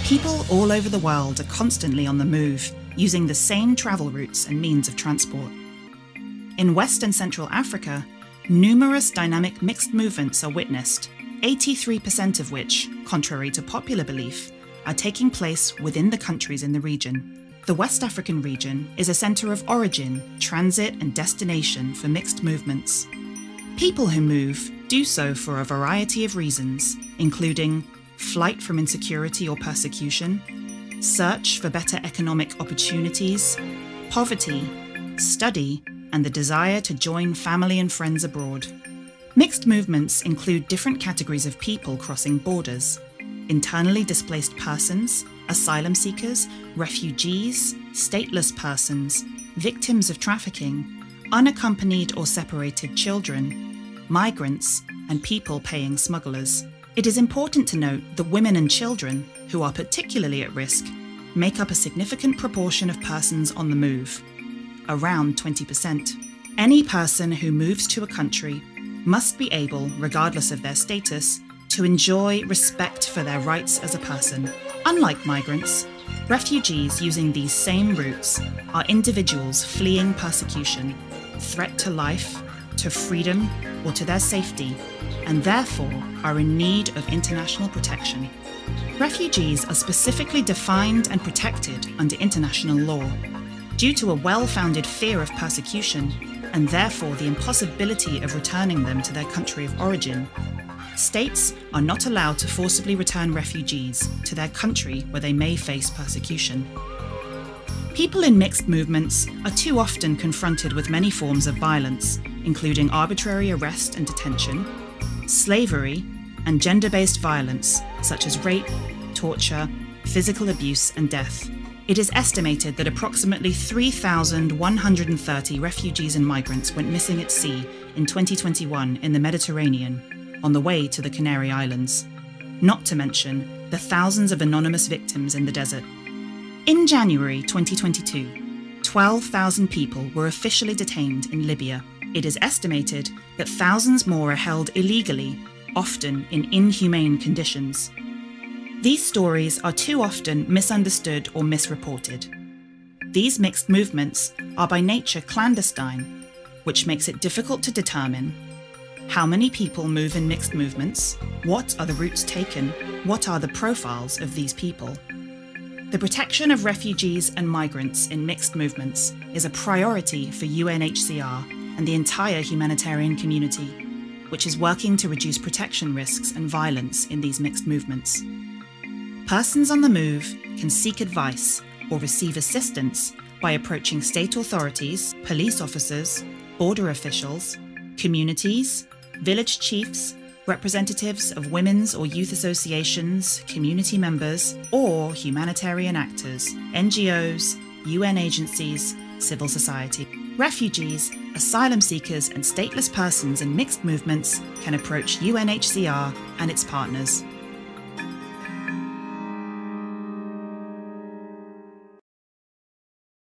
People all over the world are constantly on the move, using the same travel routes and means of transport. In West and Central Africa, numerous dynamic mixed movements are witnessed, 83% of which, contrary to popular belief, are taking place within the countries in the region. The West African region is a centre of origin, transit and destination for mixed movements. People who move do so for a variety of reasons, including flight from insecurity or persecution, search for better economic opportunities, poverty, study, and the desire to join family and friends abroad. Mixed movements include different categories of people crossing borders: internally displaced persons, asylum seekers, refugees, stateless persons, victims of trafficking, unaccompanied or separated children, migrants, and people paying smugglers. It is important to note that women and children, who are particularly at risk, make up a significant proportion of persons on the move, around 20%. Any person who moves to a country must be able, regardless of their status, to enjoy respect for their rights as a person. Unlike migrants, refugees using these same routes are individuals fleeing persecution, threat to life, to freedom, or to their safety, and therefore are in need of international protection. Refugees are specifically defined and protected under international law due to a well-founded fear of persecution and therefore the impossibility of returning them to their country of origin. States are not allowed to forcibly return refugees to their country where they may face persecution. People in mixed movements are too often confronted with many forms of violence, including arbitrary arrest and detention, slavery, and gender-based violence such as rape, torture, physical abuse, and death. It is estimated that approximately 3,130 refugees and migrants went missing at sea in 2021 in the Mediterranean, on the way to the Canary Islands, not to mention the thousands of anonymous victims in the desert. In January 2022, 12,000 people were officially detained in Libya. It is estimated that thousands more are held illegally, often in inhumane conditions. These stories are too often misunderstood or misreported. These mixed movements are by nature clandestine, which makes it difficult to determine how many people move in mixed movements, what are the routes taken, what are the profiles of these people. The protection of refugees and migrants in mixed movements is a priority for UNHCR and the entire humanitarian community, which is working to reduce protection risks and violence in these mixed movements. Persons on the move can seek advice or receive assistance by approaching state authorities, police officers, border officials, communities, village chiefs, representatives of women's or youth associations, community members, or humanitarian actors, NGOs, UN agencies, civil society. Refugees, asylum seekers, and stateless persons in mixed movements can approach UNHCR and its partners.